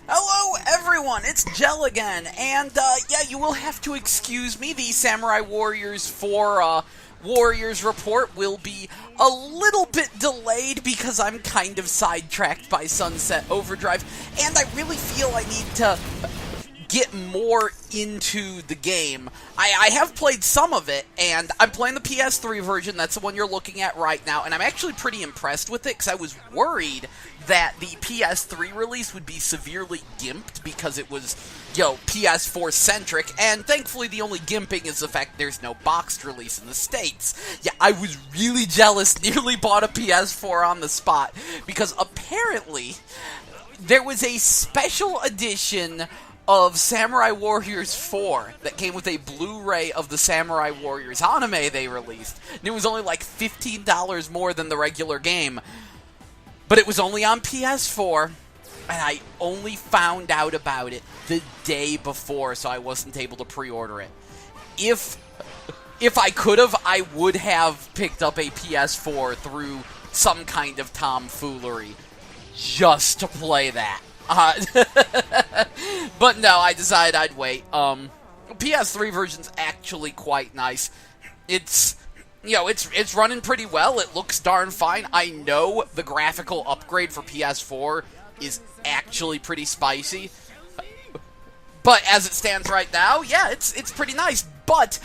Hello, everyone! It's Jell again, and, yeah, you will have to excuse me. The Samurai Warriors 4, Warriors report will be a little bit delayed because I'm kind of sidetracked by Sunset Overdrive, and I really feel I need to get more into the game. I have played some of it, and I'm playing the PS3 version. That's the one you're looking at right now, and I'm actually pretty impressed with it because I was worried that the PS3 release would be severely gimped because it was, PS4-centric, and thankfully the only gimping is the fact there's no boxed release in the States. Yeah, I was really jealous, nearly bought a PS4 on the spot, because apparently there was a special edition of Samurai Warriors 4 that came with a Blu-ray of the Samurai Warriors anime they released. And it was only like $15 more than the regular game. But it was only on PS4, and I only found out about it the day before, so I wasn't able to pre-order it. If I could have, I would have picked up a PS4 through some kind of tomfoolery just to play that. But no, I decided I'd wait. PS3 version's actually quite nice. It's running pretty well. It looks darn fine. I know the graphical upgrade for PS4 is actually pretty spicy. But as it stands right now, yeah, it's pretty nice. But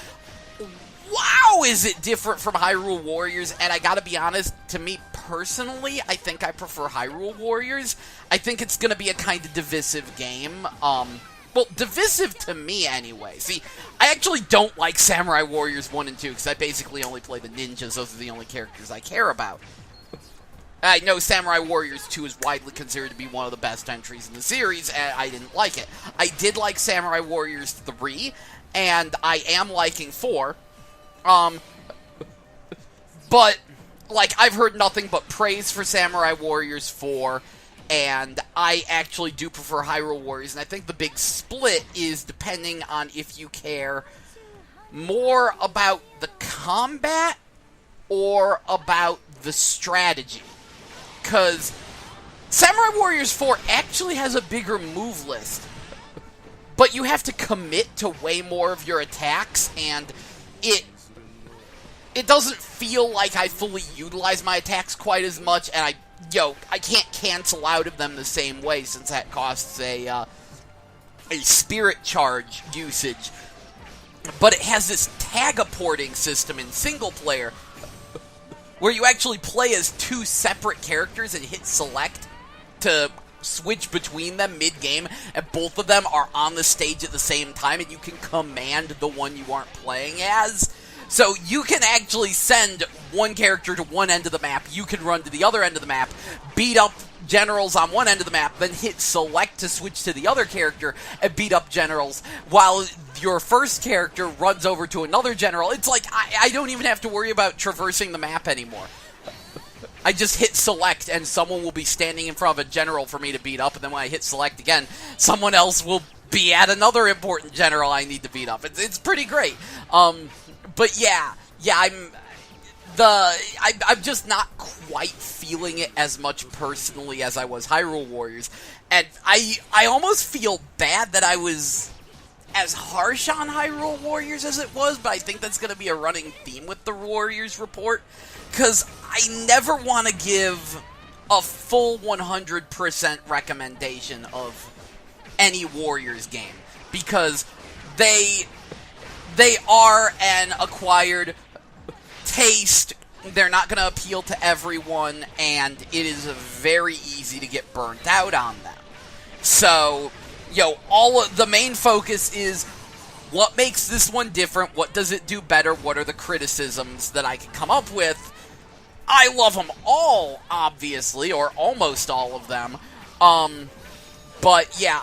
wow, is it different from Hyrule Warriors? And I gotta be honest, to me personally, I think I prefer Hyrule Warriors. I think it's gonna be a kind of divisive game. Well, divisive to me anyway. See, I actually don't like Samurai Warriors 1 and 2, because I basically only play the ninjas. Those are the only characters I care about. I know Samurai Warriors 2 is widely considered to be one of the best entries in the series, and I didn't like it. I did like Samurai Warriors 3, and I am liking 4. But, like, I've heard nothing but praise for Samurai Warriors 4, and I actually do prefer Hyrule Warriors, and I think the big split is depending on if you care more about the combat or about the strategy. Because Samurai Warriors 4 actually has a bigger move list, but you have to commit to way more of your attacks, and it doesn't feel like I fully utilize my attacks quite as much, and I can't cancel out of them the same way, since that costs a spirit charge usage. But it has this tag-porting system in single-player, where you actually play as two separate characters and hit select to switch between them mid-game, and both of them are on the stage at the same time, and you can command the one you aren't playing as. So you can actually send one character to one end of the map, you can run to the other end of the map, beat up generals on one end of the map, then hit select to switch to the other character and beat up generals, while your first character runs over to another general. It's like, I don't even have to worry about traversing the map anymore. I just hit select and someone will be standing in front of a general for me to beat up, and then when I hit select again, someone else will be at another important general I need to beat up. It's pretty great. But yeah, I'm just not quite feeling it as much personally as I was Hyrule Warriors, and I almost feel bad that I was as harsh on Hyrule Warriors as it was, but I think that's going to be a running theme with the Warriors report, because I never want to give a full 100% recommendation of any Warriors game, because they are an acquired taste. They're not going to appeal to everyone, and it is very easy to get burnt out on them. So, the main focus is what makes this one different, what does it do better, what are the criticisms that I can come up with. I love them all, obviously, or almost all of them. But yeah,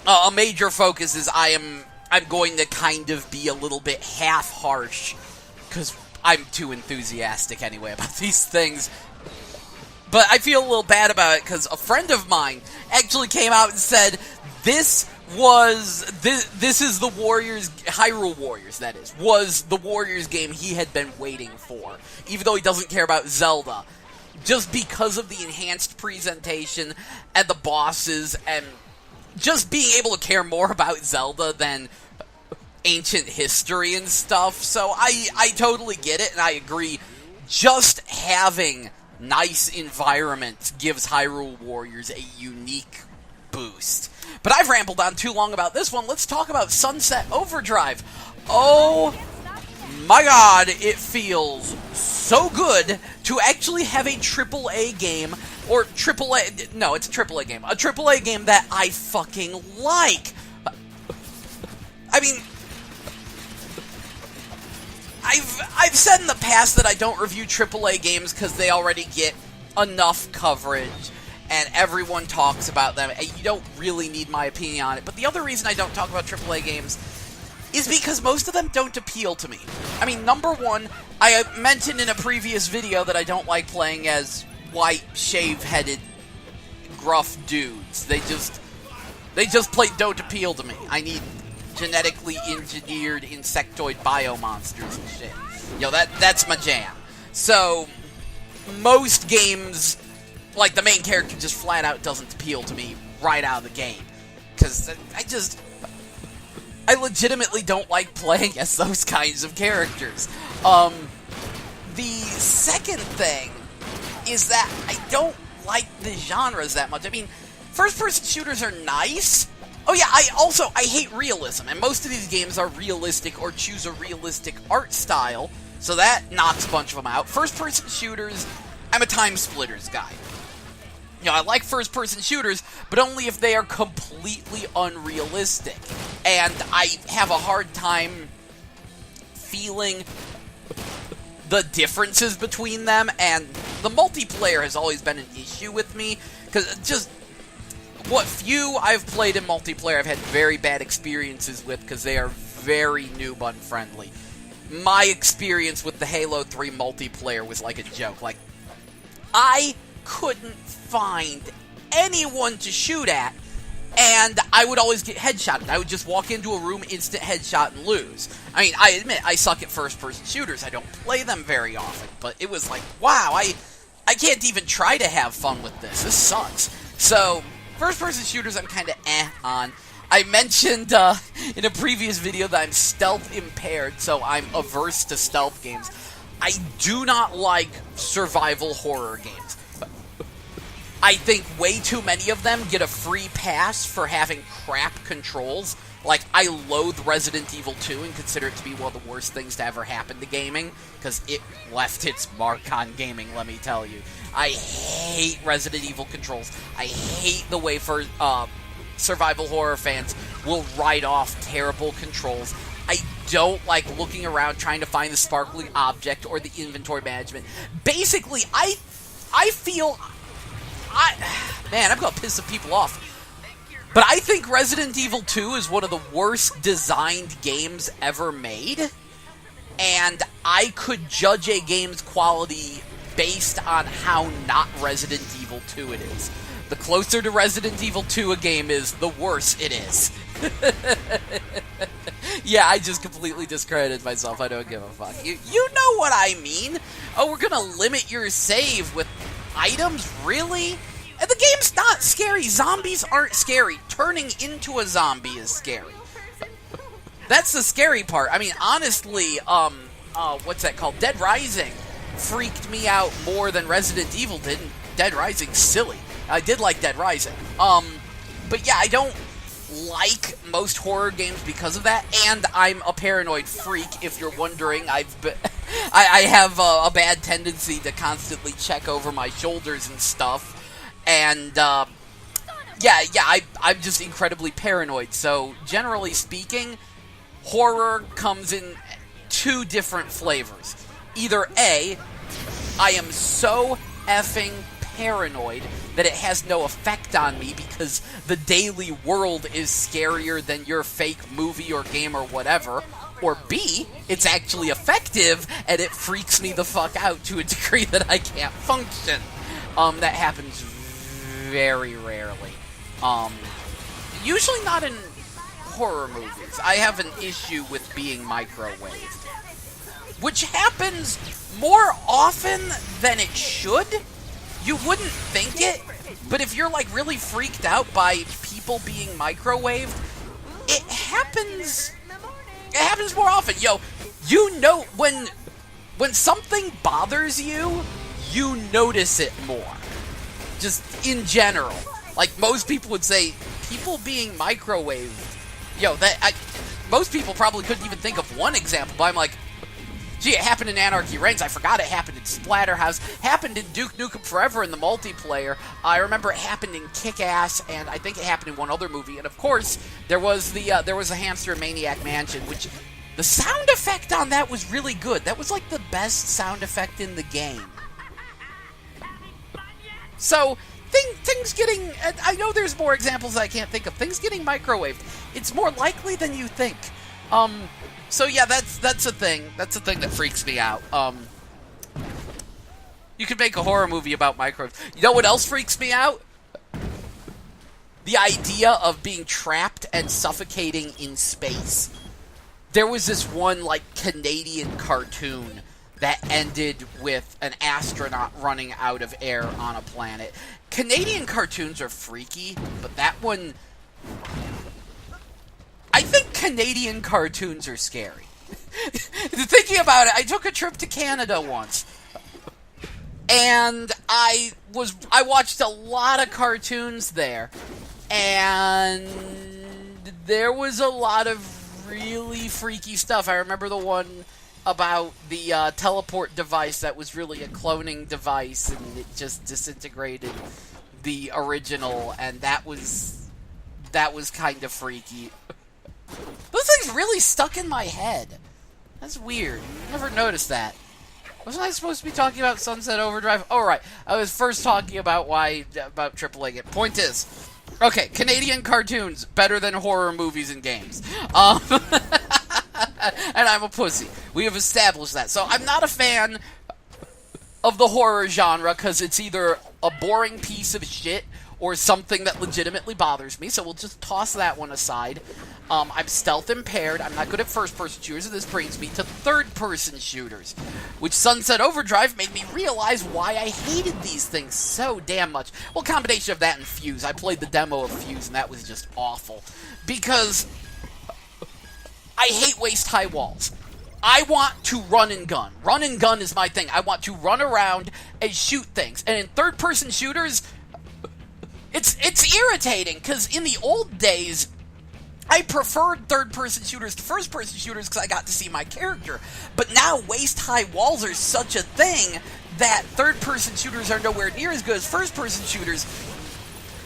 a major focus is I'm going to kind of be a little bit half-harsh, because I'm too enthusiastic anyway about these things. But I feel a little bad about it, because a friend of mine actually came out and said, this is the Warriors, Hyrule Warriors, that is, was the Warriors game he had been waiting for, even though he doesn't care about Zelda. just because of the enhanced presentation and the bosses and just being able to care more about Zelda than ancient history and stuff. So I totally get it, and I agree. Just having nice environments gives Hyrule Warriors a unique boost. But I've rambled on too long about this one. Let's talk about Sunset Overdrive. Oh my god, it feels so good to actually have a AAA game, or AAA, no, it's a AAA game, a AAA game that I fucking like. I mean, I've said in the past that I don't review AAA games because they already get enough coverage, and everyone talks about them, and you don't really need my opinion on it. But the other reason I don't talk about AAA games is because most of them don't appeal to me. I mean, number one, I mentioned in a previous video that I don't like playing as white, shave-headed, gruff dudes. They just plain don't appeal to me. I need genetically engineered insectoid biomonsters and shit. Yo, that's my jam. So, most games, like, the main character just flat out doesn't appeal to me right out of the game. Because I legitimately don't like playing as those kinds of characters. The second thing is that I don't like the genres that much. I mean, first-person shooters are nice. Oh yeah, I hate realism, and most of these games are realistic or choose a realistic art style, so that knocks a bunch of them out. First-person shooters, I'm a time-splitters guy. You know, I like first-person shooters, but only if they are completely unrealistic. And I have a hard time feeling the differences between them, and the multiplayer has always been an issue with me, because just what few I've played in multiplayer I've had very bad experiences with, because they are very noob unfriendly. My experience with the Halo 3 multiplayer was like a joke. Like, I couldn't find anyone to shoot at, and I would always get headshotted. I would just walk into a room, instant headshot, and lose. I mean, I admit, I suck at first-person shooters. I don't play them very often, but it was like, wow, I can't even try to have fun with this. This sucks. So, first-person shooters I'm kind of on. I mentioned in a previous video that I'm stealth-impaired, so I'm averse to stealth games. I do not like survival horror games. I think way too many of them get a free pass for having crap controls. Like, I loathe Resident Evil 2 and consider it to be one of the worst things to ever happen to gaming, because it left its mark on gaming, let me tell you. I hate Resident Evil controls. I hate the way for survival horror fans will write off terrible controls. I don't like looking around trying to find the sparkly object or the inventory management. Basically, I feel... Man, I'm going to piss some people off. But I think Resident Evil 2 is one of the worst designed games ever made. And I could judge a game's quality based on how not Resident Evil 2 it is. The closer to Resident Evil 2 a game is, the worse it is. Yeah, I just completely discredited myself. I don't give a fuck. You know what I mean. Oh, we're gonna limit your save with items? Really? And the game's not scary. Zombies aren't scary. Turning into a zombie is scary. That's the scary part. I mean, honestly, what's that called? Dead Rising freaked me out more than Resident Evil did. Dead Rising's silly. I did like Dead Rising. But yeah, I don't like most horror games because of that, and I'm a paranoid freak, if you're wondering. I have a bad tendency to constantly check over my shoulders and stuff, and I'm just incredibly paranoid. So generally speaking, horror comes in two different flavors. Either A, I am so effing paranoid that it has no effect on me because the daily world is scarier than your fake movie or game or whatever, or B, it's actually effective and it freaks me the fuck out to a degree that I can't function. That happens very rarely. Usually not in horror movies. I have an issue with being microwaved, which happens more often than it should. you wouldn't think it, but if you're, like, really freaked out by people being microwaved, it happens more often. Yo, you know, when something bothers you, you notice it more. Just in general. Like, most people would say, people being microwaved. Yo, most people probably couldn't even think of one example, but I'm like, gee, it happened in Anarchy Reigns. I forgot it happened in Splatterhouse. Happened in Duke Nukem Forever in the multiplayer. I remember it happened in Kick-Ass, and I think it happened in one other movie. And of course, there was a hamster in Maniac Mansion, which the sound effect on that was really good. That was like the best sound effect in the game. So things getting, I know there's more examples I can't think of. Things getting microwaved. It's more likely than you think. So yeah, that's a thing. That's a thing that freaks me out. You could make a horror movie about microwaves. You know what else freaks me out? The idea of being trapped and suffocating in space. There was this one, like, Canadian cartoon that ended with an astronaut running out of air on a planet. Canadian cartoons are freaky, but that one... I think Canadian cartoons are scary. Thinking about it, I took a trip to Canada once, and I watched a lot of cartoons there, and there was a lot of really freaky stuff. I remember the one about the teleport device that was really a cloning device, and it just disintegrated the original, and that was kind of freaky. Those things really stuck in my head. That's weird. Never noticed that. Wasn't I supposed to be talking about Sunset Overdrive? Oh, right. I was first talking about about tripling it. Point is, okay, Canadian cartoons better than horror movies and games. And I'm a pussy. We have established that. So I'm not a fan of the horror genre because it's either a boring piece of shit or something that legitimately bothers me, so we'll just toss that one aside. I'm stealth impaired, I'm not good at first-person shooters, and this brings me to third-person shooters, which Sunset Overdrive made me realize why I hated these things so damn much. Well, combination of that and Fuse. I played the demo of Fuse, and that was just awful. Because I hate waist-high walls. I want to run and gun. Run and gun is my thing. I want to run around and shoot things. And in third-person shooters, it's irritating, because in the old days, I preferred third-person shooters to first-person shooters because I got to see my character. But now waist-high walls are such a thing that third-person shooters are nowhere near as good as first-person shooters.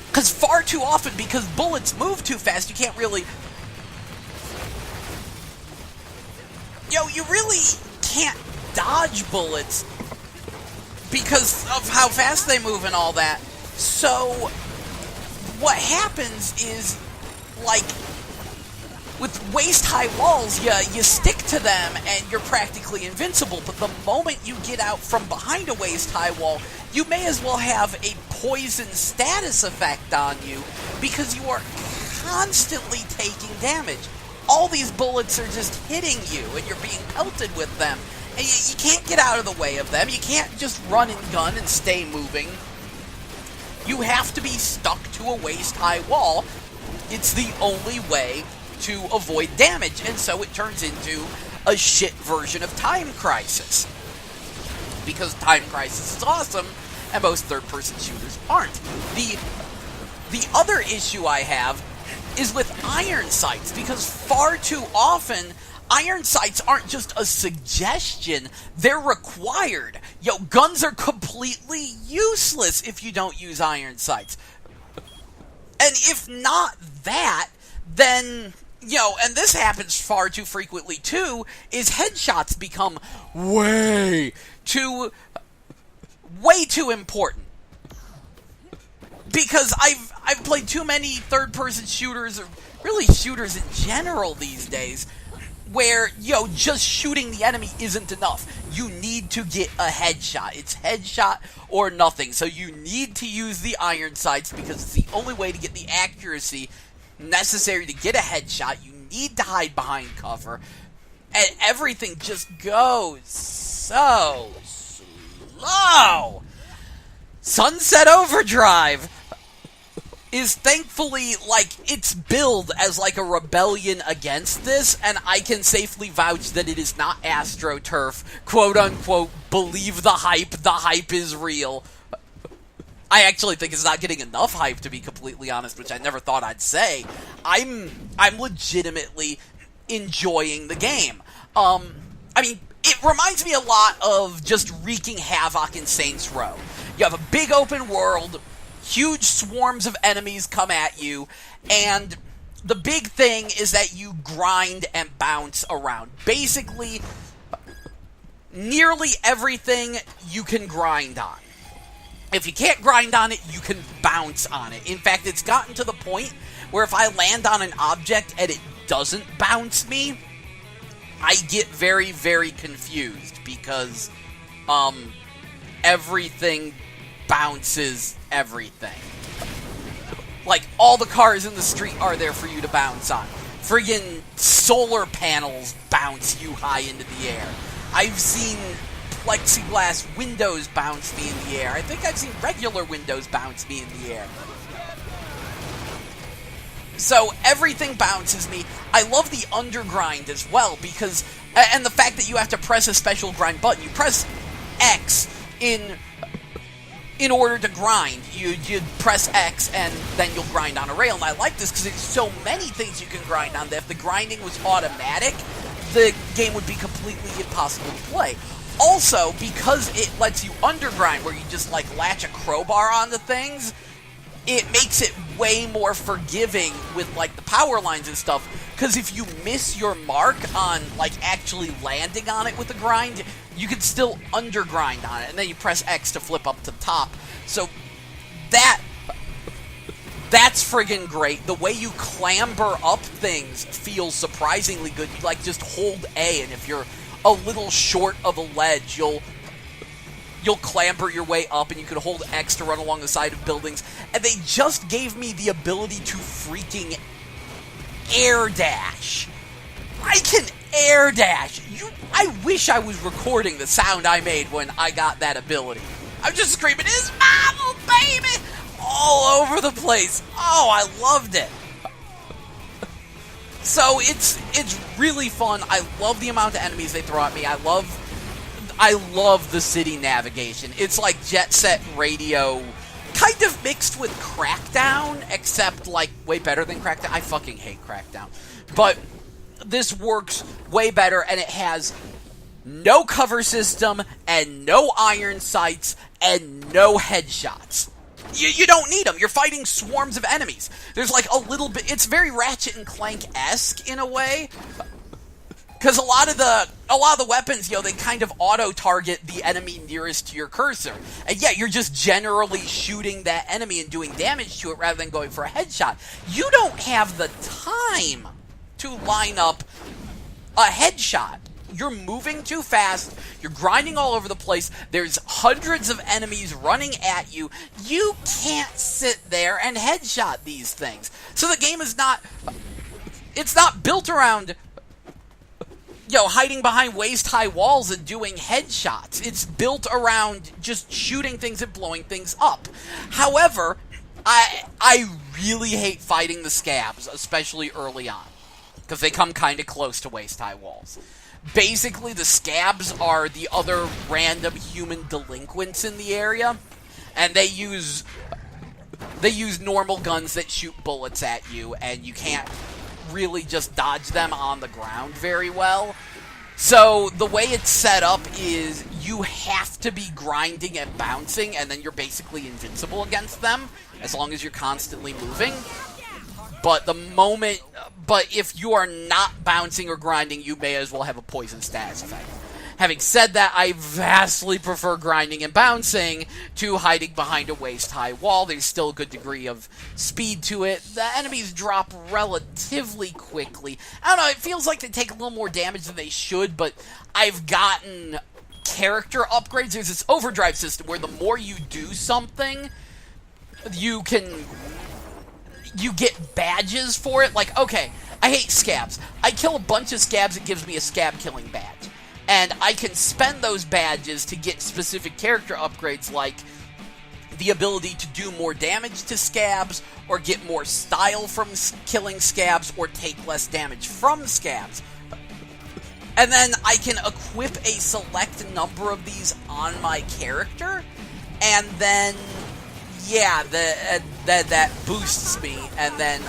Because far too often, because bullets move too fast, you can't really... you really can't dodge bullets because of how fast they move and all that. So, what happens is, like, with waist-high walls, you stick to them and you're practically invincible, but the moment you get out from behind a waist-high wall, you may as well have a poison status effect on you because you are constantly taking damage. All these bullets are just hitting you and you're being pelted with them, and you can't get out of the way of them. You can't just run and gun and stay moving. You have to be stuck to a waist-high wall. It's the only way to avoid damage, and so it turns into a shit version of Time Crisis. Because Time Crisis is awesome, and most third-person shooters aren't. The other issue I have is with iron sights, because far too often, iron sights aren't just a suggestion, they're required. Guns are completely useless if you don't use iron sights. And if not that, then... and this happens far too frequently too, is headshots become way too important. Because I've played too many third-person shooters, or really shooters in general these days, where, just shooting the enemy isn't enough. You need to get a headshot. It's headshot or nothing. So you need to use the iron sights because it's the only way to get the accuracy necessary to get a headshot. You need to hide behind cover, and everything just goes so slow. Sunset Overdrive is thankfully, like, it's billed as, like, a rebellion against this, and I can safely vouch that it is not AstroTurf, quote-unquote, believe the hype is real. I actually think it's not getting enough hype, to be completely honest, which I never thought I'd say. I'm legitimately enjoying the game. I mean, it reminds me a lot of just wreaking havoc in Saints Row. You have a big open world, huge swarms of enemies come at you, and the big thing is that you grind and bounce around. Basically, nearly everything you can grind on. If you can't grind on it, you can bounce on it. In fact, it's gotten to the point where if I land on an object and it doesn't bounce me, I get very, very confused because everything bounces everything. Like, all the cars in the street are there for you to bounce on. Friggin' solar panels bounce you high into the air. I've seen plexiglass windows bounce me in the air. I think I've seen regular windows bounce me in the air. So everything bounces me. I love the undergrind as well because, and the fact that you have to press a special grind button. You press X in order to grind. You press X and then you'll grind on a rail. And I like this because there's so many things you can grind on that if the grinding was automatic, the game would be completely impossible to play. Also, because it lets you undergrind where you just like latch a crowbar onto things, it makes it way more forgiving with like the power lines and stuff, because if you miss your mark on like actually landing on it with the grind, you can still undergrind on it, and then you press X to flip up to the top. So that's friggin' great. The way you clamber up things feels surprisingly good. You like just hold A, and if you're a little short of a ledge, you'll clamber your way up, and you can hold X to run along the side of buildings. And they just gave me the ability to freaking air dash. I can air dash. I wish I was recording the sound I made when I got that ability. I'm just screaming, "It's Marvel, baby!" all over the place. Oh, I loved it. So it's really fun. I love the amount of enemies they throw at me. I love the city navigation. It's like Jet Set Radio, kind of mixed with Crackdown, except like way better than Crackdown. I fucking hate Crackdown. But this works way better, and it has no cover system, and no iron sights, and no headshots. You don't need them. You're fighting swarms of enemies. There's like a little bit... It's very Ratchet and Clank-esque in a way. Because a lot of the weapons, they kind of auto-target the enemy nearest to your cursor. And yeah, you're just generally shooting that enemy and doing damage to it rather than going for a headshot. You don't have the time to line up a headshot. You're moving too fast. You're grinding all over the place. There's hundreds of enemies running at you. You can't sit there and headshot these things. So the game is not... It's not built around... hiding behind waist-high walls and doing headshots. It's built around just shooting things and blowing things up. However, I really hate fighting the scabs, especially early on, because they come kind of close to waist-high walls. Basically, the scabs are the other random human delinquents in the area, and they use normal guns that shoot bullets at you, and you can't really just dodge them on the ground very well. So the way it's set up is you have to be grinding and bouncing, and then you're basically invincible against them as long as you're constantly moving. But if you are not bouncing or grinding, you may as well have a poison status effect. Having said that, I vastly prefer grinding and bouncing to hiding behind a waist-high wall. There's still a good degree of speed to it. The enemies drop relatively quickly. I don't know, it feels like they take a little more damage than they should, but I've gotten character upgrades. There's this overdrive system where the more you do something, you get badges for it. Like, okay, I hate scabs. I kill a bunch of scabs, it gives me a scab killing badge. And I can spend those badges to get specific character upgrades, like the ability to do more damage to scabs, or get more style from killing scabs, or take less damage from scabs. And then I can equip a select number of these on my character, and then, yeah, that boosts me, and then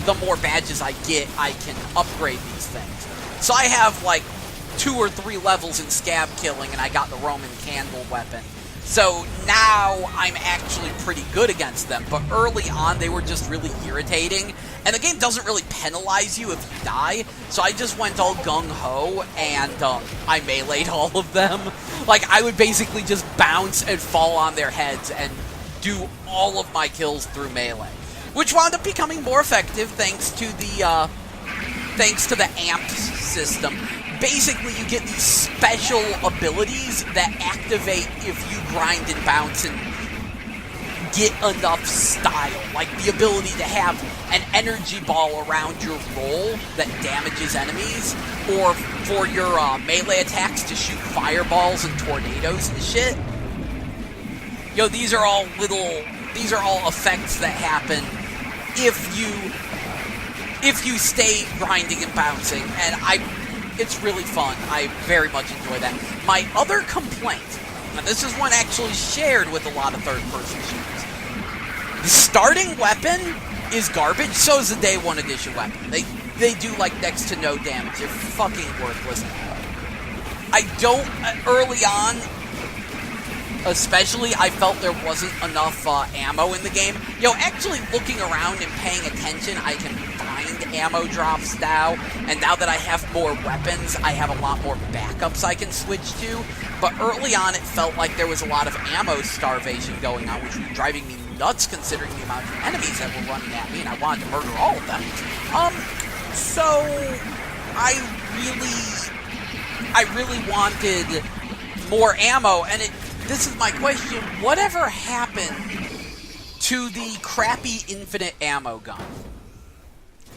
the more badges I get, I can upgrade these things. So I have, like, 2 or 3 levels in scab killing, and I got the Roman candle weapon. So now I'm actually pretty good against them, but early on they were just really irritating, and the game doesn't really penalize you if you die, so I just went all gung-ho, and I meleeed all of them. Like, I would basically just bounce and fall on their heads and do all of my kills through melee, which wound up becoming more effective thanks to the amp system. Basically, you get these special abilities that activate if you grind and bounce and get enough style. Like the ability to have an energy ball around your roll that damages enemies, or for your melee attacks to shoot fireballs and tornadoes and shit. Yo, these are all effects that happen if you stay grinding and bouncing, and it's really fun. I very much enjoy that. My other complaint, and this is one actually shared with a lot of third-person shooters, the starting weapon is garbage, so is the Day 1 Edition weapon. They do, like, next to no damage. They're fucking worthless. Early on, especially, I felt there wasn't enough ammo in the game. Yo, actually looking around and paying attention, I can find ammo drops now, and now that I have more weapons, I have a lot more backups I can switch to. But early on, it felt like there was a lot of ammo starvation going on, which was driving me nuts considering the amount of enemies that were running at me, and I wanted to murder all of them. So I really wanted more ammo, and this is my question: whatever happened to the crappy infinite ammo gun?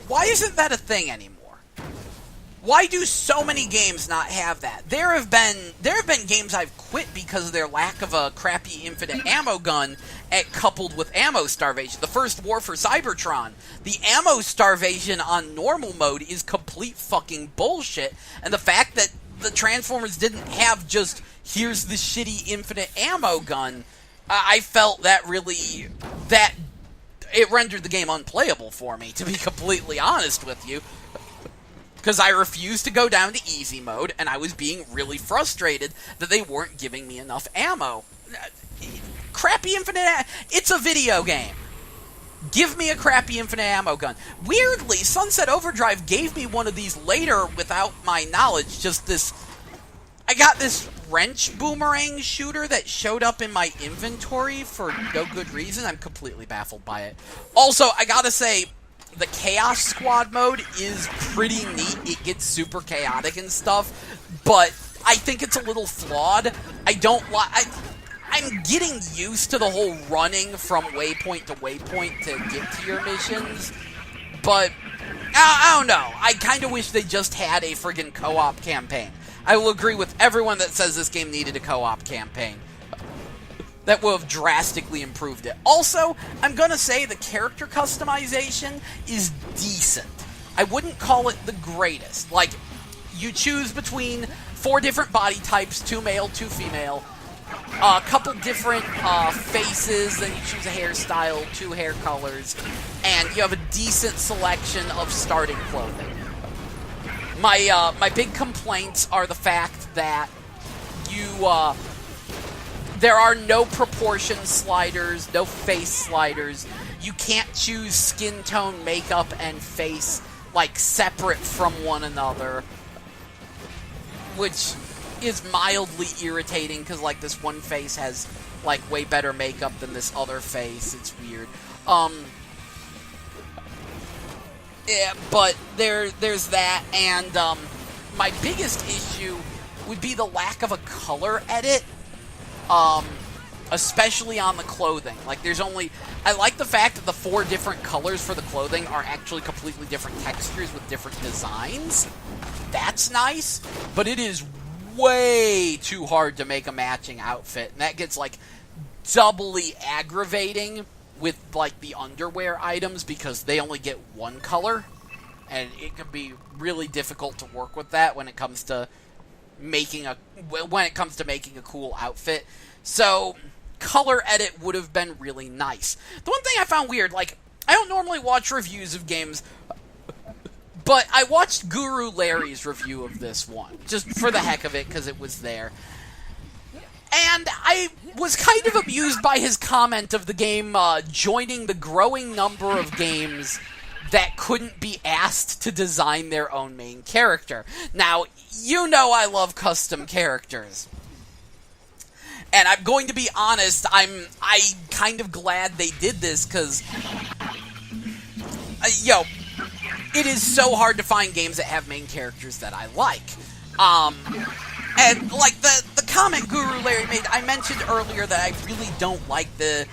Why isn't that a thing anymore? Why do so many games not have that? There have been games I've quit because of their lack of a crappy infinite ammo gun coupled with ammo starvation. The first War for Cybertron, the ammo starvation on normal mode is complete fucking bullshit, and the fact that the Transformers didn't have just, here's the shitty infinite ammo gun, I felt that it rendered the game unplayable for me, to be completely honest with you. Because I refused to go down to easy mode, and I was being really frustrated that they weren't giving me enough ammo. Crappy infinite it's a video game. Give me a crappy infinite ammo gun. Weirdly, Sunset Overdrive gave me one of these later without my knowledge. I got this wrench boomerang shooter that showed up in my inventory for no good reason. I'm completely baffled by it. Also, I gotta say, the Chaos Squad mode is pretty neat. It gets super chaotic and stuff, but I think it's a little flawed. I'm getting used to the whole running from waypoint to waypoint to get to your missions, but I don't know. I kind of wish they just had a friggin' co-op campaign. I will agree with everyone that says this game needed a co-op campaign. That will have drastically improved it. Also, I'm gonna say the character customization is decent. I wouldn't call it the greatest. Like, you choose between 4 different body types, 2 male, 2 female, a couple different faces, then you choose a hairstyle, 2 hair colors, and you have a decent selection of starting clothing. My big complaints are the fact that there are no proportion sliders, no face sliders. You can't choose skin tone, makeup, and face, like, separate from one another, which is mildly irritating, because, like, this one face has, like, way better makeup than this other face. It's weird. Yeah, but there's that, and my biggest issue would be the lack of a color edit, especially on the clothing. Like, I like the fact that the 4 different colors for the clothing are actually completely different textures with different designs. That's nice, but it is way too hard to make a matching outfit, and that gets, like, doubly aggravating with, like, the underwear items because they only get one color, and it can be really difficult to work with that when it comes to making a cool outfit. So color edit would have been really nice. The one thing I found weird, like, I don't normally watch reviews of games, but I watched Guru Larry's review of this one, just for the heck of it, because it was there. And I was kind of amused by his comment of the game joining the growing number of games that couldn't be asked to design their own main character. Now, you know I love custom characters. And I'm going to be honest, I'm kind of glad they did this, because, it is so hard to find games that have main characters that I like. And, like, the comment Guru Larry made, I mentioned earlier that I really don't like the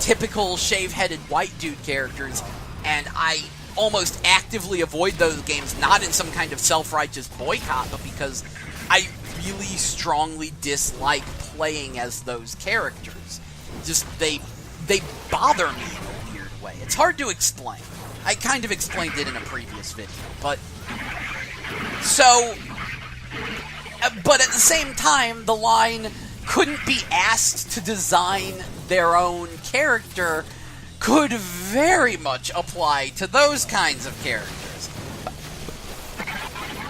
typical shave-headed white dude characters, and I almost actively avoid those games, not in some kind of self-righteous boycott, but because I really strongly dislike playing as those characters. Just, they bother me in a weird way. It's hard to explain. I kind of explained it in a previous video, but... So... But at the same time, the line couldn't be asked to design their own character could very much apply to those kinds of characters.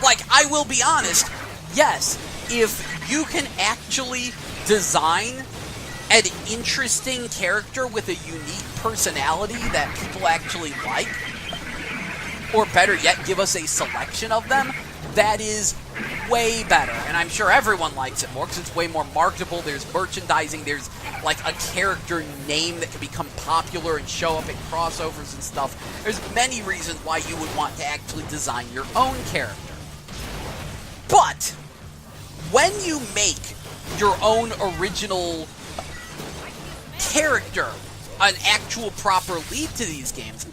Like, I will be honest, yes, if you can actually design an interesting character with a unique personality that people actually like, or better yet, give us a selection of them, that is way better. And I'm sure everyone likes it more because it's way more marketable. There's merchandising. There's, like, a character name that can become popular and show up in crossovers and stuff. There's many reasons why you would want to actually design your own character. But when you make your own original character an actual proper lead to these games,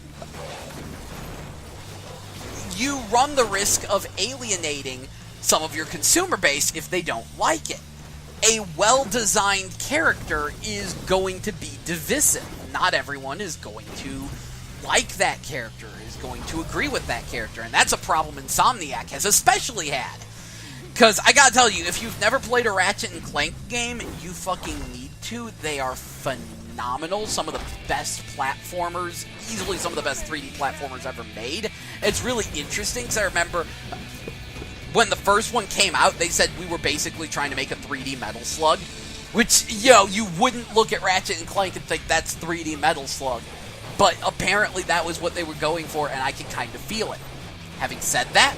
you run the risk of alienating some of your consumer base if they don't like it. A well-designed character is going to be divisive. Not everyone is going to like that character, is going to agree with that character, and that's a problem Insomniac has especially had. Because I gotta tell you, if you've never played a Ratchet & Clank game, you fucking need to. They are phenomenal. Some of the best platformers, easily some of the best 3D platformers ever made. It's really interesting, because I remember when the first one came out, they said we were basically trying to make a 3D Metal Slug, which, you wouldn't look at Ratchet & Clank and think that's 3D Metal Slug. But apparently that was what they were going for, and I could kind of feel it. Having said that,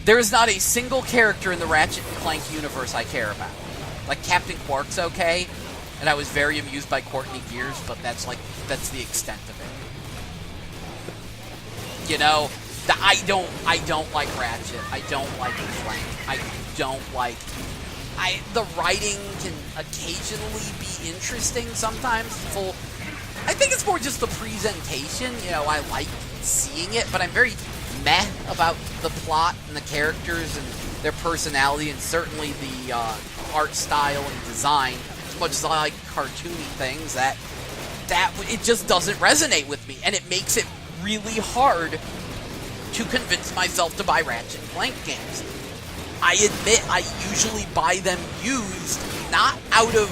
there is not a single character in the Ratchet & Clank universe I care about. Like, Captain Quark's okay, and I was very amused by Courtney Gears, but that's the extent of it. You know, I don't like Ratchet. I don't like Clank. I don't like... the writing can occasionally be interesting sometimes. I think it's more just the presentation. I like seeing it, but I'm very meh about the plot and the characters and their personality, and certainly the art style and design. As much as I like cartoony things, that it just doesn't resonate with me, and it makes it really hard to convince myself to buy Ratchet & Clank games. I admit I usually buy them used, not out of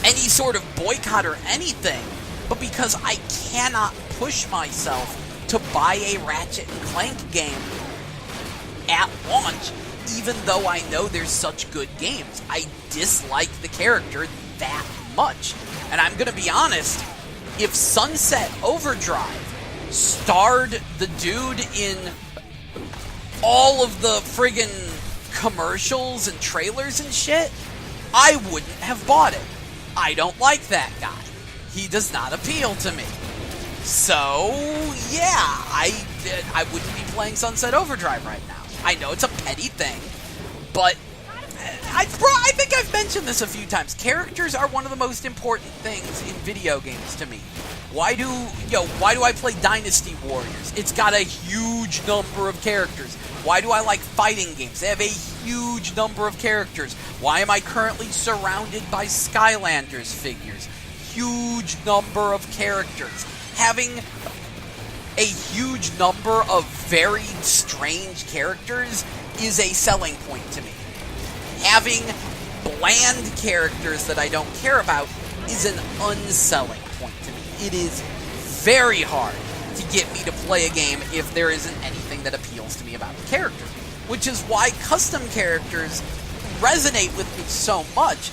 any sort of boycott or anything, but because I cannot push myself to buy a Ratchet & Clank game at launch, even though I know there's such good games. I dislike the character that much. And I'm gonna be honest, if Sunset Overdrive starred the dude in all of the friggin' commercials and trailers and shit, I wouldn't have bought it. I don't like that guy. He does not appeal to me. So, yeah, I wouldn't be playing Sunset Overdrive right now. I know it's a petty thing, but I think I've mentioned this a few times. Characters are one of the most important things in video games to me. Why do I play Dynasty Warriors? It's got a huge number of characters. Why do I like fighting games? They have a huge number of characters. Why am I currently surrounded by Skylanders figures? Huge number of characters. Having a huge number of very strange characters is a selling point to me. Having bland characters that I don't care about is an unselling point to me. It is very hard to get me to play a game if there isn't anything that appeals to me about the character. Which is why custom characters resonate with me so much.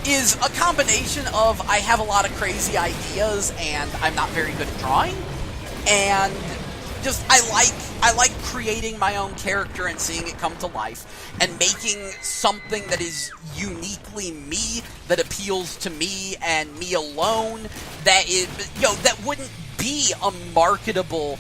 Is a combination of I have a lot of crazy ideas and I'm not very good at drawing, and just I like creating my own character and seeing it come to life and making something that is uniquely me, that appeals to me and me alone, that is, that wouldn't be a marketable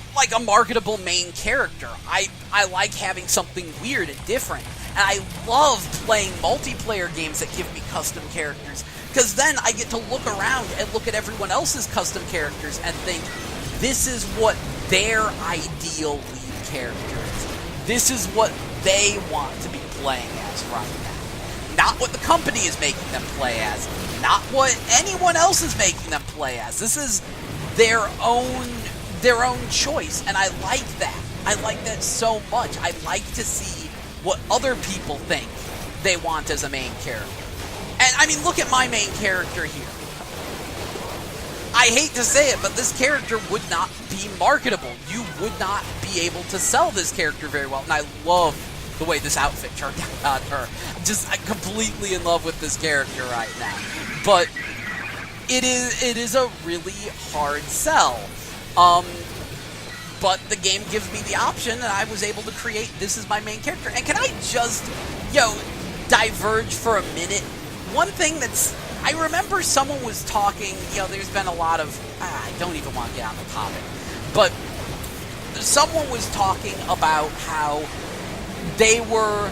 main character. I like having something weird and different. And I love playing multiplayer games that give me custom characters, because then I get to look around and look at everyone else's custom characters and think, this is what their ideal lead character is. This is what they want to be playing as right now. Not what the company is making them play as. Not what anyone else is making them play as. This is their own choice, and I like that. I like that so much. I like to see what other people think they want as a main character. And, I mean, look at my main character here. I hate to say it, but this character would not be marketable. You would not be able to sell this character very well. And I love the way this outfit turned out on her. I'm completely in love with this character right now. But it is a really hard sell. But the game gives me the option, and I was able to create this as my main character. And can I just, diverge for a minute? One thing I remember someone was talking, there's been a lot of, I don't even want to get on the topic, but someone was talking about how they were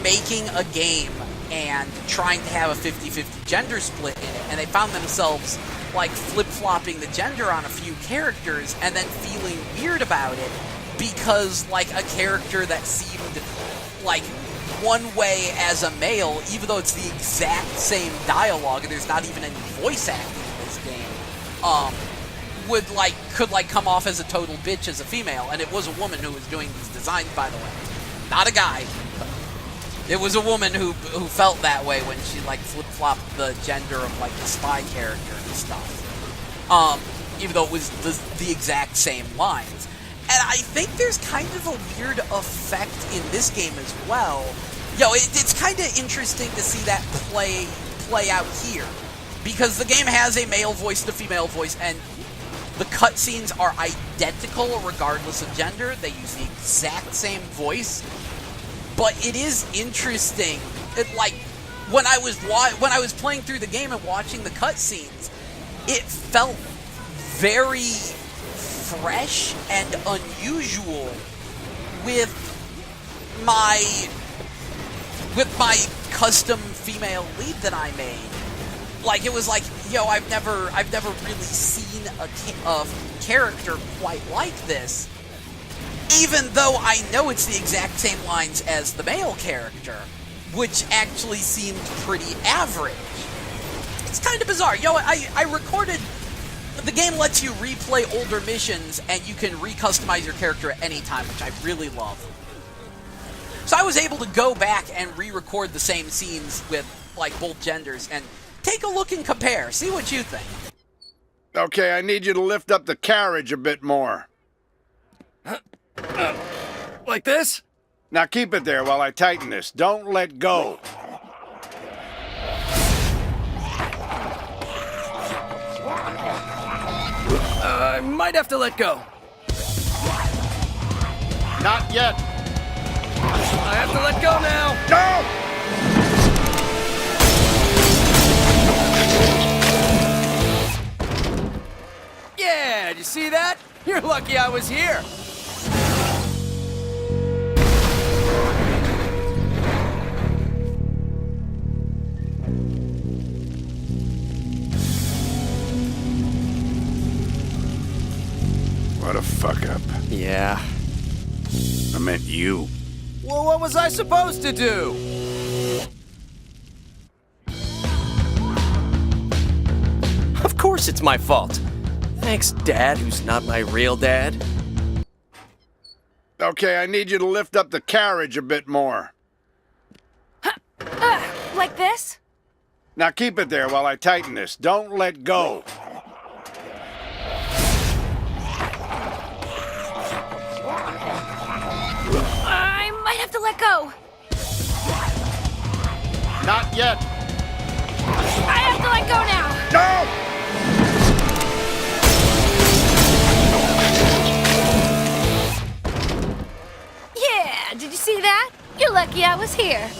making a game and trying to have a 50-50 gender split in it, and they found themselves flip-flopping the gender on a few characters and then feeling weird about it because a character that seemed one way as a male, even though it's the exact same dialogue and there's not even any voice acting in this game, could come off as a total bitch as a female. And it was a woman who was doing these designs, by the way, not a guy. It was a woman who felt that way when she flip-flopped the gender of the spy character and stuff. Even though it was the exact same lines. And I think there's kind of a weird effect in this game as well. It's kind of interesting to see that play out here, because the game has a male voice and a female voice, and the cutscenes are identical regardless of gender. They use the exact same voice. But it is interesting. When I was playing through the game and watching the cutscenes, it felt very fresh and unusual with my custom female lead that I made. It was I've never really seen a character quite like this. Even though I know it's the exact same lines as the male character, which actually seemed pretty average. It's kind of bizarre. I recorded... The game lets you replay older missions, and you can recustomize your character at any time, which I really love. So I was able to go back and re-record the same scenes with, both genders, and take a look and compare. See what you think. Okay, I need you to lift up the carriage a bit more. Like this? Now keep it there while I tighten this. Don't let go. I might have to let go. Not yet. I have to let go now. No! Yeah, did you see that? You're lucky I was here. What a fuck up. Yeah. I meant you. Well, what was I supposed to do? Of course it's my fault. Thanks, Dad, who's not my real dad. Okay, I need you to lift up the carriage a bit more. Like this? Now keep it there while I tighten this. Don't let go. I might have to let go. Not yet. I have to let go now. No! Yeah, did you see that? You're lucky I was here.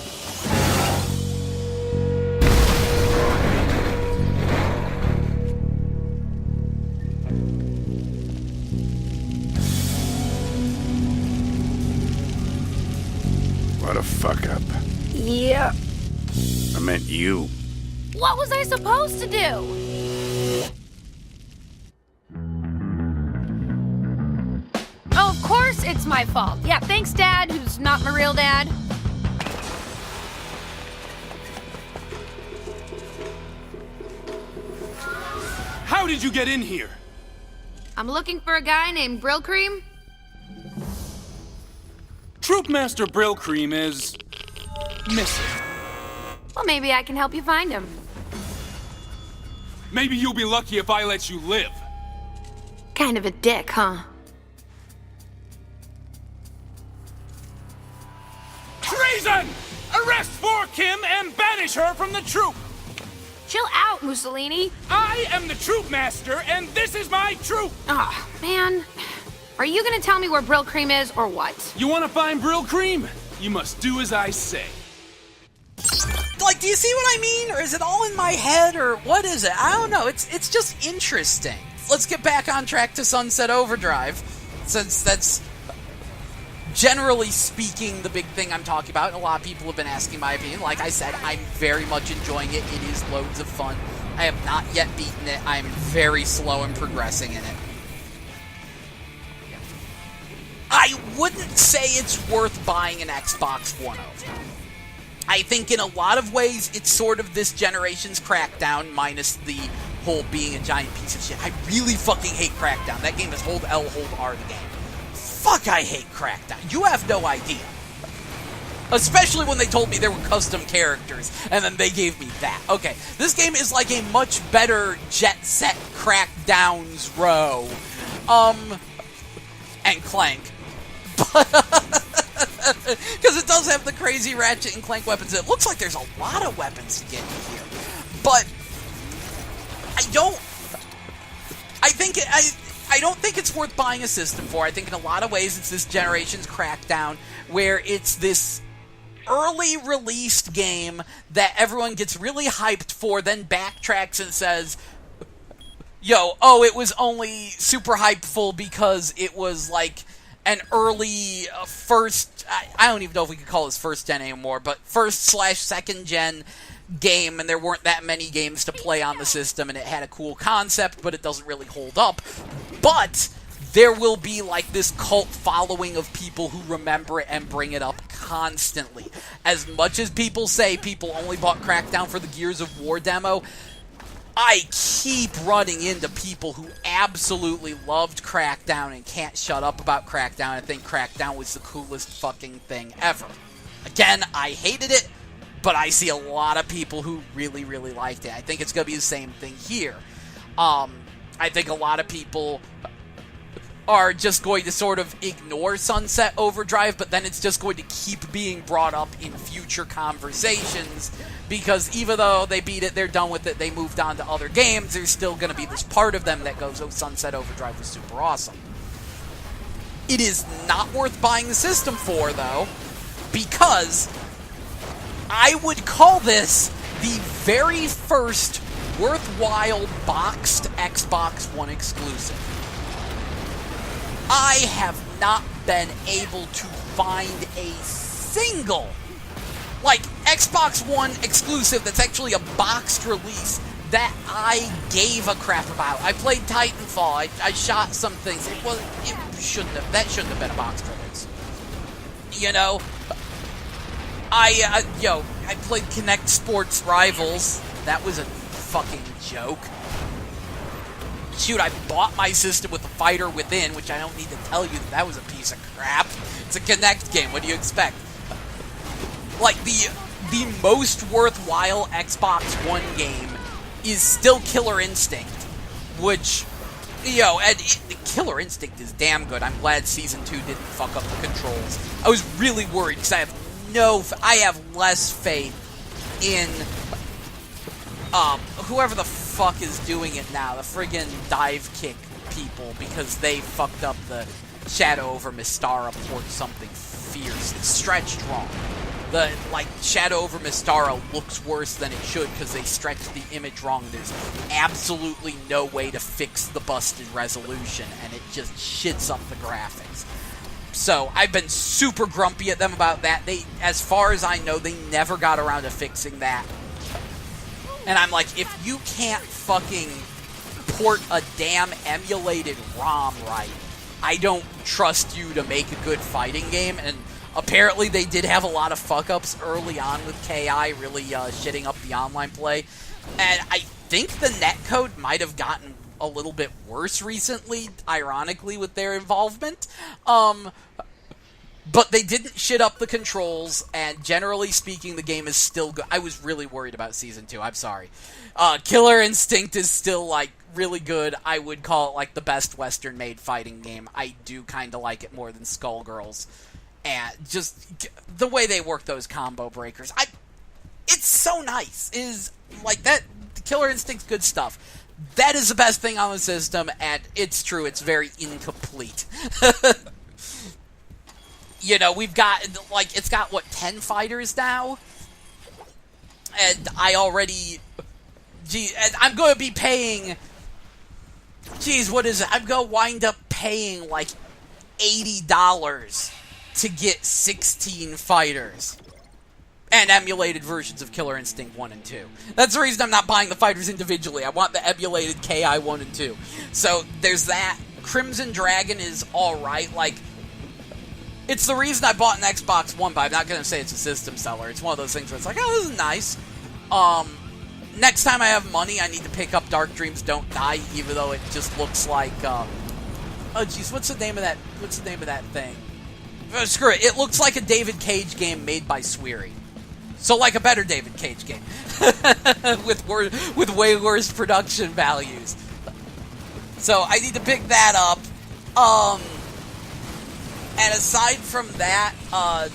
What a fuck up. Yeah. I meant you. What was I supposed to do? Oh, of course it's my fault. Yeah, thanks, Dad, who's not my real dad. How did you get in here? I'm looking for a guy named Brill Cream. Troopmaster Brillcream is missing. Well, maybe I can help you find him. Maybe you'll be lucky if I let you live. Kind of a dick, huh? Treason! Arrest for Kim and banish her from the troop! Chill out, Mussolini. I am the Troopmaster, and this is my troop! Aw, man. Are you gonna tell me where Brill Cream is, or what? You want to find Brillcream? You must do as I say. Like, do you see what I mean? Or is it all in my head, or what is it? I don't know. It's just interesting. Let's get back on track to Sunset Overdrive, since that's, generally speaking, the big thing I'm talking about, and a lot of people have been asking my opinion. Like I said, I'm very much enjoying it. It is loads of fun. I have not yet beaten it. I'm very slow in progressing in it. I wouldn't say it's worth buying an Xbox One over. I think in a lot of ways, it's sort of this generation's Crackdown, minus the whole being a giant piece of shit. I really fucking hate Crackdown. That game is hold L, hold R the game. Fuck, I hate Crackdown. You have no idea. Especially when they told me there were custom characters, and then they gave me that. Okay, this game is like a much better Jet Set Crackdowns row. And Clank. Because it does have the crazy Ratchet and Clank weapons. It looks like there's a lot of weapons to get in here. But I don't think it's worth buying a system for. I think in a lot of ways it's this generation's Crackdown, where it's this early released game that everyone gets really hyped for, then backtracks and says, it was only super hypeful because it was like an early first, I don't even know if we could call this first gen anymore, but first/second gen game, and there weren't that many games to play on the system, and it had a cool concept, but it doesn't really hold up. But there will be like this cult following of people who remember it and bring it up constantly. As much as people say people only bought Crackdown for the Gears of War demo, I keep running into people who absolutely loved Crackdown and can't shut up about Crackdown and think Crackdown was the coolest fucking thing ever. Again, I hated it, but I see a lot of people who really, really liked it. I think it's going to be the same thing here. I think a lot of people are just going to sort of ignore Sunset Overdrive, but then it's just going to keep being brought up in future conversations, because even though they beat it, they're done with it, they moved on to other games, there's still going to be this part of them that goes, oh, Sunset Overdrive was super awesome. It is not worth buying the system for, though, because I would call this the very first worthwhile boxed Xbox One exclusive. I have not been able to find a single, Xbox One exclusive that's actually a boxed release that I gave a crap about. I played Titanfall. I shot some things. That shouldn't have been a boxed release. I played Kinect Sports Rivals. That was a fucking joke. Shoot, I bought my system with a fighter within, which I don't need to tell you that was a piece of crap. It's a Kinect game. What do you expect? Like, the most worthwhile Xbox One game is still Killer Instinct, which, Killer Instinct is damn good. I'm glad Season 2 didn't fuck up the controls. I was really worried, because I have less faith in, whoever the fuck is doing it now, the friggin' dive kick people, because they fucked up the Shadow over Mystara port something fierce. It's stretched wrong. The, Shadow over Mystara looks worse than it should because they stretched the image wrong. There's absolutely no way to fix the busted resolution, and it just shits up the graphics. So, I've been super grumpy at them about that. As far as I know, they never got around to fixing that. And I'm like, if you can't fucking port a damn emulated ROM right, I don't trust you to make a good fighting game. And apparently they did have a lot of fuck-ups early on with KI, really shitting up the online play. And I think the netcode might have gotten a little bit worse recently, ironically, with their involvement. But they didn't shit up the controls, and generally speaking, the game is still good. I was really worried about Season 2, I'm sorry. Killer Instinct is still, really good. I would call it, the best Western-made fighting game. I do kind of like it more than Skullgirls. And just the way they work those combo breakers. It's so nice. That Killer Instinct's good stuff. That is the best thing on the system, and it's true, it's very incomplete. We've got, it's got, 10 fighters now? And I already... and I'm going to be paying... what is it? I'm going to wind up paying, $80 to get 16 fighters. And emulated versions of Killer Instinct 1 and 2. That's the reason I'm not buying the fighters individually. I want the emulated KI 1 and 2. So, there's that. Crimson Dragon is alright, it's the reason I bought an Xbox One, but I'm not going to say it's a system seller. It's one of those things where it's this is nice. Next time I have money, I need to pick up Dark Dreams Don't Die, even though it just looks like, what's the name of that thing? Screw it. It looks like a David Cage game made by Swery. So, a better David Cage game. with way worse production values. So, I need to pick that up. And aside from that, oh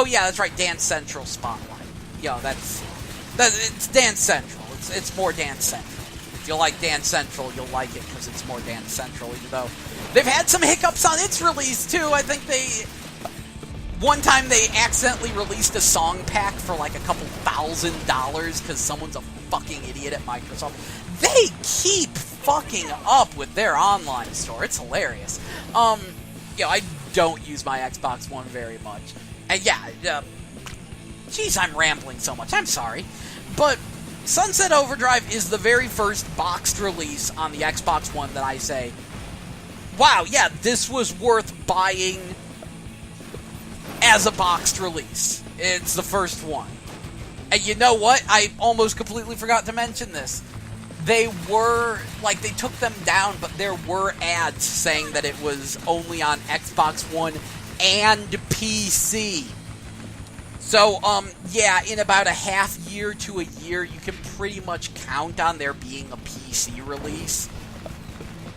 yeah, that's right, Dance Central Spotlight. It's Dance Central. It's more Dance Central. If you like Dance Central, you'll like it because it's more Dance Central, even though they've had some hiccups on its release, too. I think one time they accidentally released a song pack for a couple $1,000 because someone's a fucking idiot at Microsoft. They keep fucking up with their online store. It's hilarious. I don't use my Xbox One very much. And jeez, I'm rambling so much. I'm sorry. But Sunset Overdrive is the very first boxed release on the Xbox One that I say, wow, yeah, this was worth buying as a boxed release. It's the first one. And you know what? I almost completely forgot to mention this. They took them down, but there were ads saying that it was only on Xbox One and PC. So, in about a half year to a year, you can pretty much count on there being a PC release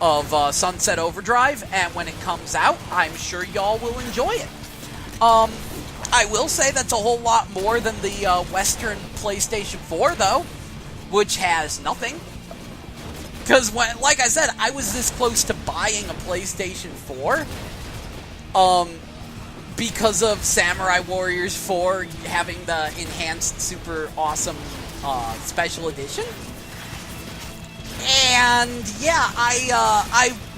of Sunset Overdrive, and when it comes out, I'm sure y'all will enjoy it. I will say that's a whole lot more than the Western PlayStation 4, though, which has nothing. Because, like I said, I was this close to buying a PlayStation 4, because of Samurai Warriors 4 having the enhanced super awesome special edition. And, yeah,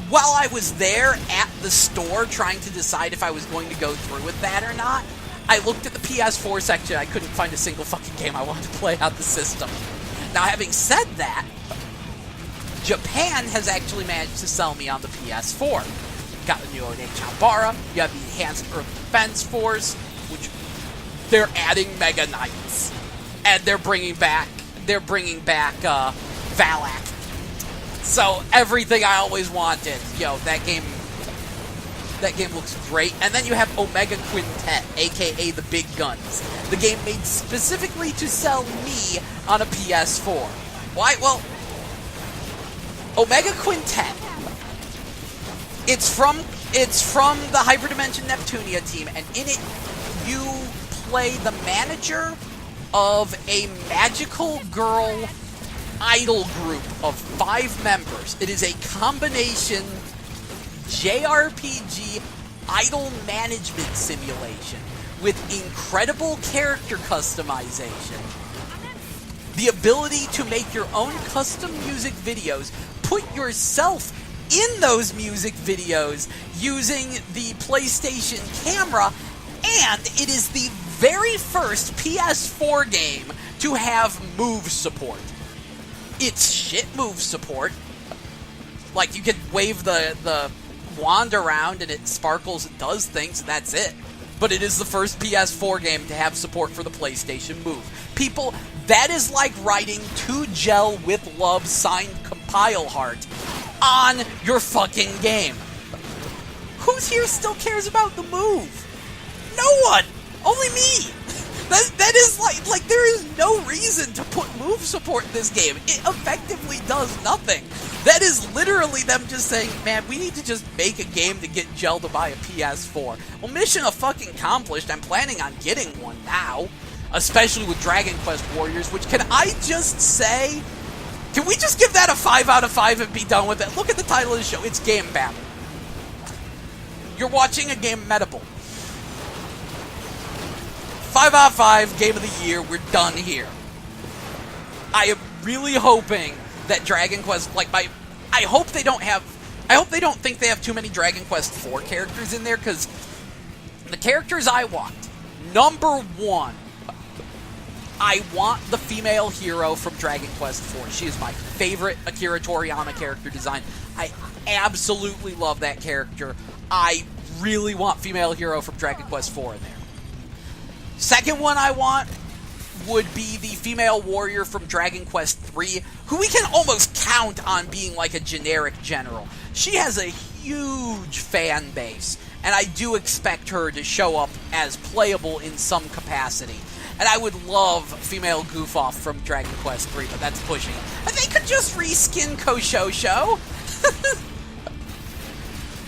while I was there at the store trying to decide if I was going to go through with that or not, I looked at the PS4 section. I couldn't find a single fucking game I wanted to play on the system. Now, having said that, Japan has actually managed to sell me on the PS4. Got the new Ode Chambara, you have the Enhanced Earth Defense Force, which they're adding Mega Knights, and they're bringing back Valak. So everything I always wanted, that game looks great. And then you have Omega Quintet, aka the Big Guns, the game made specifically to sell me on a PS4. Why? Well, Omega Quintet. It's from the Hyperdimension Neptunia team, and in it you play the manager of a magical girl idol group of 5 members. It is a combination JRPG idol management simulation with incredible character customization, the ability to make your own custom music videos, put yourself in those music videos using the PlayStation camera, and it is the very first PS4 game to have move support. It's shit move support. Like, you can wave the wand around and it sparkles and does things, and that's it. But it is the first PS4 game to have support for the PlayStation Move. People, that is like writing "To Gel with Love" signed compile heart on your fucking game. Who's here still cares about the Move? No one! Only me! That is like there is no reason to put move support in this game. It effectively does nothing. That is literally them just saying, man, we need to just make a game to get Gel to buy a PS4. Well, mission fucking accomplished. I'm planning on getting one now. Especially with Dragon Quest Warriors, which, can I just say, can we just give that a 5 out of 5 and be done with it? Look at the title of the show. It's GameMetabble. You're watching a GameMetabble. 5 out of 5, Game of the Year, we're done here. I am really hoping that Dragon Quest, I hope they don't think they have too many Dragon Quest 4 characters in there, because the characters I want, number 1, I want the female hero from Dragon Quest 4. She is my favorite Akira Toriyama character design. I absolutely love that character. I really want female hero from Dragon Quest 4 in there. Second one I want would be the female warrior from Dragon Quest 3, who we can almost count on being like a generic general. She has a huge fan base, and I do expect her to show up as playable in some capacity. And I would love female goof-off from Dragon Quest 3, but that's pushing it. And they could just reskin Koshosho.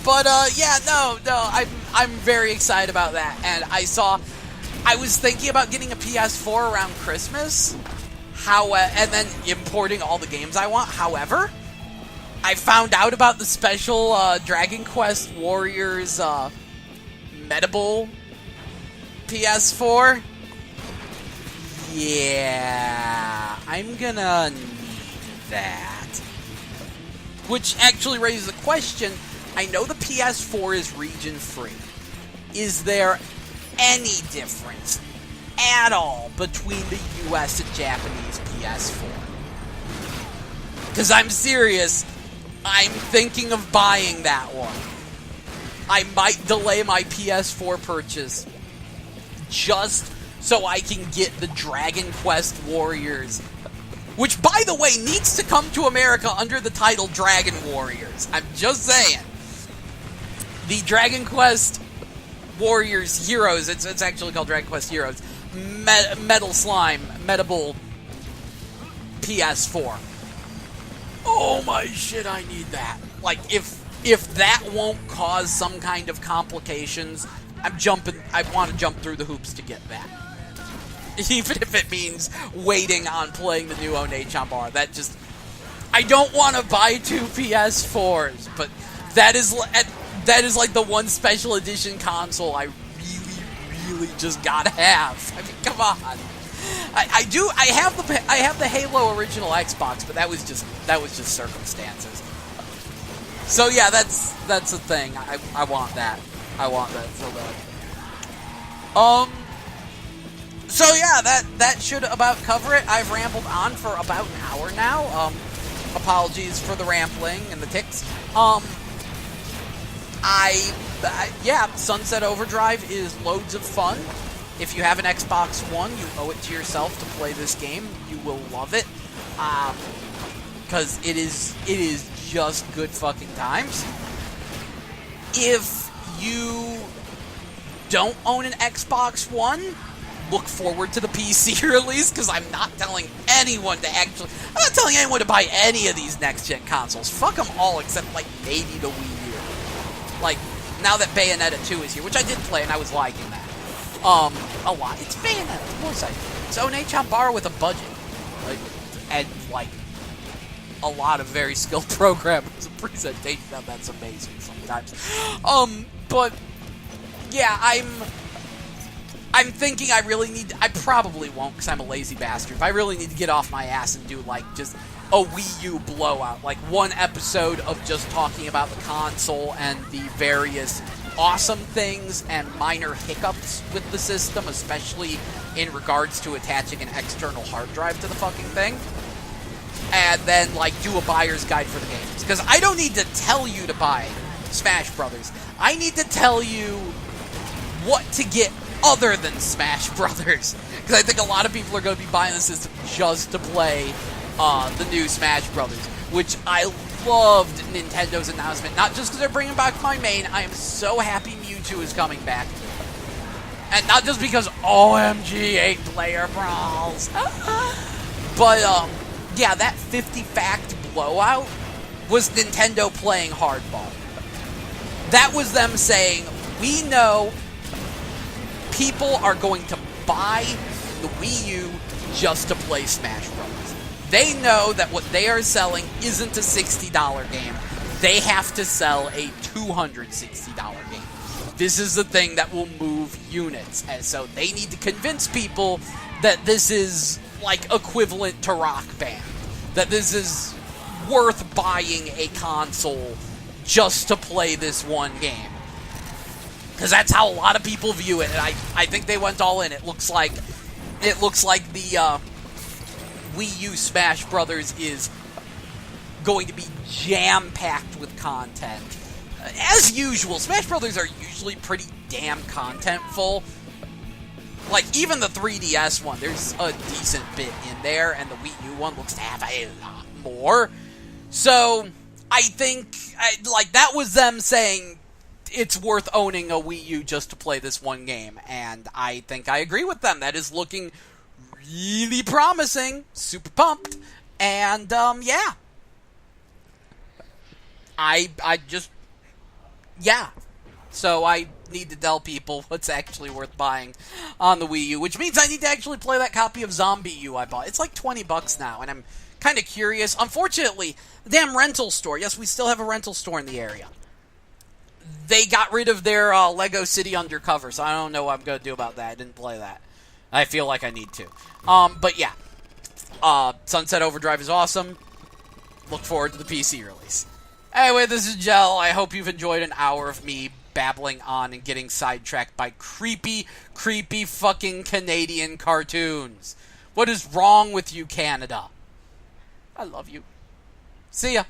But, yeah, no, I'm very excited about that. And I was thinking about getting a PS4 around Christmas, and then importing all the games I want. However, I found out about the special Dragon Quest Warriors Metaball PS4. Yeah, I'm gonna need that. Which actually raises a question. I know the PS4 is region-free. Is there any difference at all between the US and Japanese PS4? Because I'm serious, I'm thinking of buying that one. I might delay my PS4 purchase just so I can get the Dragon Quest Warriors, which, by the way, needs to come to America under the title Dragon Warriors. I'm just saying. The Dragon Quest Warriors Heroes, it's actually called Dragon Quest Heroes, Metal Slime, Metaball PS4. Oh my shit, I need that. Like, if that won't cause some kind of complications, I want to jump through the hoops to get that. Even if it means waiting on playing the new Onechan-bar. I don't want to buy 2 PS4s, but that is like the one special edition console I really just gotta have. I mean, come on. I have the Halo original Xbox, but that was just circumstances. So yeah, that's the thing. I want that. I want that so bad. So yeah, that should about cover it. I've rambled on for about an hour now. Apologies for the rambling and the tics. Yeah, Sunset Overdrive is loads of fun. If you have an Xbox One, you owe it to yourself to play this game. You will love it. Because it is just good fucking times. If you don't own an Xbox One, look forward to the PC release, because I'm not telling anyone to buy any of these next-gen consoles. Fuck them all except, like, maybe the Wii U. Like, now that Bayonetta 2 is here, which I did play and I was liking that. A lot. It's Bayonetta, of course I do. It's ONH on bar with a budget. Like, and, like, a lot of very skilled programmers and presentation of that's amazing sometimes. But, yeah, I'm thinking I really need I probably won't, because I'm a lazy bastard, but I really need to get off my ass and do, like, just a Wii U blowout. Like, one episode of just talking about the console and the various awesome things and minor hiccups with the system, especially in regards to attaching an external hard drive to the fucking thing. And then, like, do a buyer's guide for the games. Because I don't need to tell you to buy Smash Brothers. I need to tell you what to get other than Smash Brothers. Because I think a lot of people are going to be buying the system just to play the new Smash Brothers. Which I loved Nintendo's announcement. Not just because they're bringing back my main. I am so happy Mewtwo is coming back. And not just because, OMG, 8-player brawls. But, yeah, that 50-fact blowout was Nintendo playing hardball. That was them saying, we know people are going to buy the Wii U just to play Smash Bros. They know that what they are selling isn't a $60 game. They have to sell a $260 game. This is the thing that will move units. And so they need to convince people that this is, like, equivalent to Rock Band. That this is worth buying a console just to play this one game. Because that's how a lot of people view it, and I think they went all in. It looks like the Wii U Smash Brothers is going to be jam-packed with content. As usual, Smash Brothers are usually pretty damn content-full. Like, even the 3DS one, there's a decent bit in there, and the Wii U one looks to have a lot more. So, I think, like, that was them saying it's worth owning a Wii U just to play this one game, and I think I agree with them. That is looking really promising, super pumped, and, yeah. So I need to tell people what's actually worth buying on the Wii U, which means I need to actually play that copy of Zombie U I bought. It's like $20 now, and I'm kind of curious. Unfortunately, the damn rental store, yes, we still have a rental store in the area. They got rid of their Lego City Undercover, so I don't know what I'm going to do about that. I didn't play that. I feel like I need to. But yeah, Sunset Overdrive is awesome. Look forward to the PC release. Anyway, this is Gel. I hope you've enjoyed an hour of me babbling on and getting sidetracked by creepy, creepy fucking Canadian cartoons. What is wrong with you, Canada? I love you. See ya.